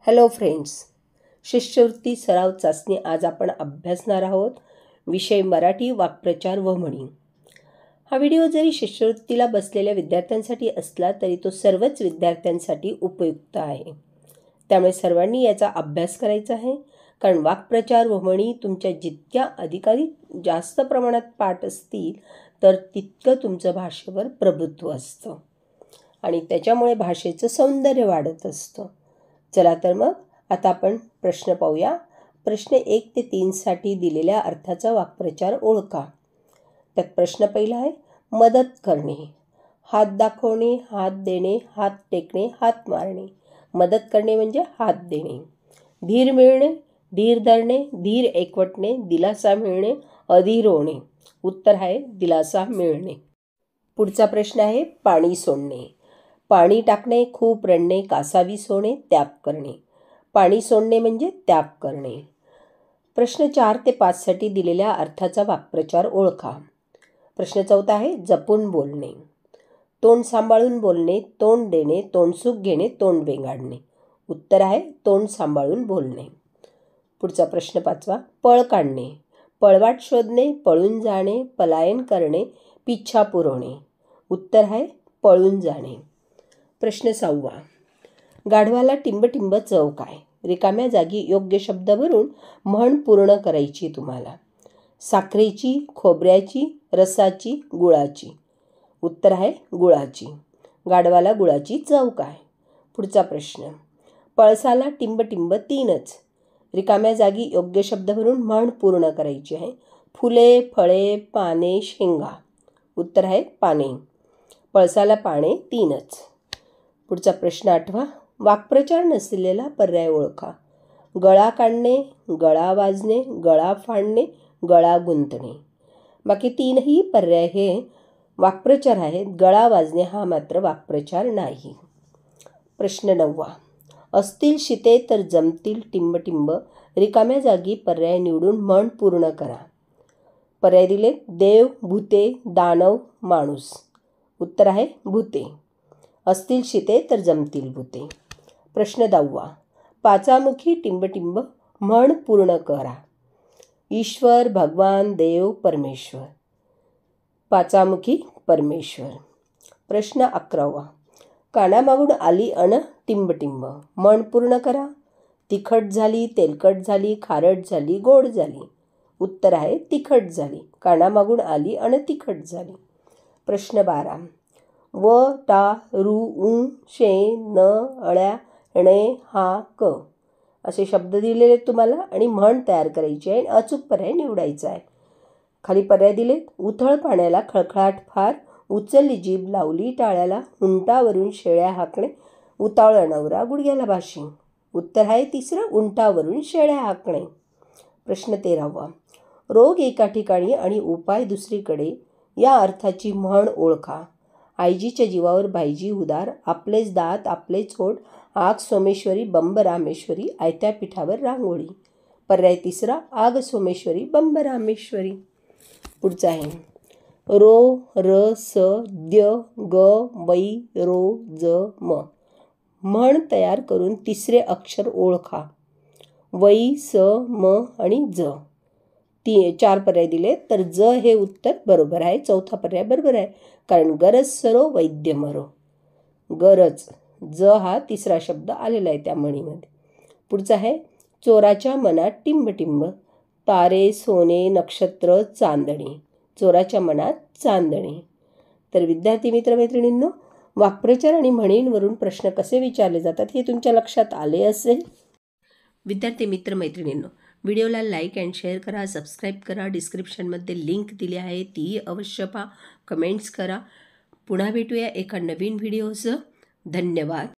Hello friends, शिष्यवृत्ती सराव चाचणी आज आपण अभ्यासणार आहोत. विषय मराठी वाक्प्रचार व म्हणी. हा व्हिडिओ जरी शिष्यवृत्तीला बसलेल्या विद्यार्थ्यांसाठी असला तरी तो सर्वच विद्यार्थ्यांसाठी उपयुक्त आहे. त्यामुळे सर्वांनी याचा अभ्यास करायचा आहे, कारण वाक्प्रचार व म्हणी तुमच्या जितक्या अधिकाधिक जास्त प्रमाणात पाठ असतील तर तितकं तुमचं भाषेवर प्रभुत्व असतं आणि त्याच्यामुळे भाषेचं सौंदर्य वाढत असतं. चला तर मग आता आपण प्रश्न पाहूया. प्रश्न 1 ते 3 साठी दिलेल्या अर्थाचा वाक्प्रचार ओळखा. त्यात प्रश्न पहिला आहे, मदत करणे. हात दाखवणे, हात देणे, हात टेकणे, हात मारणे. मदत करणे म्हणजे हात देणे. धीर मिळणे, धीर धरणे, धीर एकवटणे, दिलासा मिळणे, अधीर होणे. उत्तर आहे दिलासा मिळणे. पुढचा प्रश्न आहे, पाणी सोडणे. पाणी टाकणे, खूप रडणे, कासावीस सोडणे, त्याग करणे. पाणी सोडणे म्हणजे त्याग करणे. प्रश्न 4 ते 5 साठी दिलेल्या अर्थाचा वाक्प्रचार ओळखा. प्रश्न 4 आहे, जपून बोलणे. तोंड सांभाळून बोलणे, तोंड देणे, तोंडसुख घेणे, तोंड वेंगाडणे. उत्तर आहे तोंड सांभाळून बोलणे. पुढचा प्रश्न 5, पळ काढणे. पळवाट शोधणे, पळून जाणे, पलायन करणे, पिच्छा पुरवणे. उत्तर आहे पळून जाणे. प्रश्न 6, गाढवाला टिंबटिंब चव काय. रिकाम्या जागी योग्य शब्द भरून म्हण पूर्ण करायची तुम्हाला. साखरेची, खोबऱ्याची, रसाची, गुळाची. उत्तर आहे गुळाची. गाढवाला गुळाची चव काय. पुढचा प्रश्न, पळसाला टिंबटिंब 3च. रिकाम्या जागी योग्य शब्द भरून म्हण पूर्ण करायची आहे. फुले, फळे, पाने, शेंगा. उत्तर आहे पाने. पळसाला पाने 3च. पुढचा प्रश्न 8, वाक्प्रचार नसलेला पर्याय ओळखा. गळा काढणे, गळा वाजणे, गळा फाडणे, गळा गुंतणे. बाकी 3ही पर्याय हे वाक्प्रचार आहेत. गळा वाजणे हा मात्र वाक्प्रचार नाही. प्रश्न 9, असतील शिते तर जमतील टिंबटिंब. रिकाम्या जागी पर्याय निवडून म्हण पूर्ण करा. पर्याय दिले, देव, भूते, दानव, माणूस. उत्तर आहे भूते. असतील शिते तर जमतील भूते. प्रश्न 10, पाचामुखी टिंबटिंब म्हण पूर्ण करा. ईश्वर, भगवान, देव, परमेश्वर. पाचामुखी परमेश्वर. प्रश्न 11, कानामागून आली अन टिंबटिंब म्हण पूर्ण करा. तिखट झाली, तेलकट झाली, खारट झाली, गोड झाली. उत्तर आहे तिखट झाली. कानामागून आली अन तिखट झाली. प्रश्न 12, व, टा, रु, उ, शे, न, अळ्या, णे, हा, क असे शब्द दिलेले तुम्हाला आणि म्हण तयार करायची आहे. अचूक पर्याय निवडायचा आहे. खाली पर्याय दिलेत, उथळ पाण्याला खळखळाट फार, उचलली जीभ लावली टाळ्याला, उंटावरून शेळ्या हाकणे, उतावळा नवरा गुडघ्याला बाशिंग. उत्तर आहे तिसरं, उंटावरून शेळ्या हाकणे. प्रश्न 13, रोग एका ठिकाणी आणि उपाय दुसरीकडे या अर्थाची म्हण ओळखा. आईजीच्या जीवावर बाईजी उदार, आपलेच दात आपलेच ओठ, आग सोमेश्वरी बंब रामेश्वरी, आयत्या पिठावर रांगोळी. पर्याय तिसरा, आग सोमेश्वरी बंब रामेश्वरी. पुढचा आहे, रो, र, स, द्य, ग, वै, रो, ज, म म्हण तयार करून तिसरे अक्षर ओळखा. वै, स, म आणि ज. 4 पर्याय दिले तर ज हे उत्तर बरोबर आहे. चौथा पर्याय बरोबर आहे, कारण गरज सरो वैद्य मरो. गरज, ज हा तिसरा शब्द आलेला आहे त्या म्हणीमध्ये. पुढचा आहे, चोराच्या मनात टिंबटिंब, तारे, सोने, नक्षत्र, चांदणे. चोराच्या मनात चांदणे. तर विद्यार्थी मित्रमैत्रिणींनो, वाक्प्रचार आणि म्हणींवरून प्रश्न कसे विचारले जातात हे तुमच्या लक्षात आले असेल. विद्यार्थी मित्रमैत्रिणींनो, व्हिडिओला लाईक अँड शेअर करा, सबस्क्राईब करा. डिस्क्रिप्शनमध्ये लिंक दिली आहे, तीही अवश्य पहा. कमेंट्स करा. पुन्हा भेटूया एका नवीन व्हिडिओसह. धन्यवाद.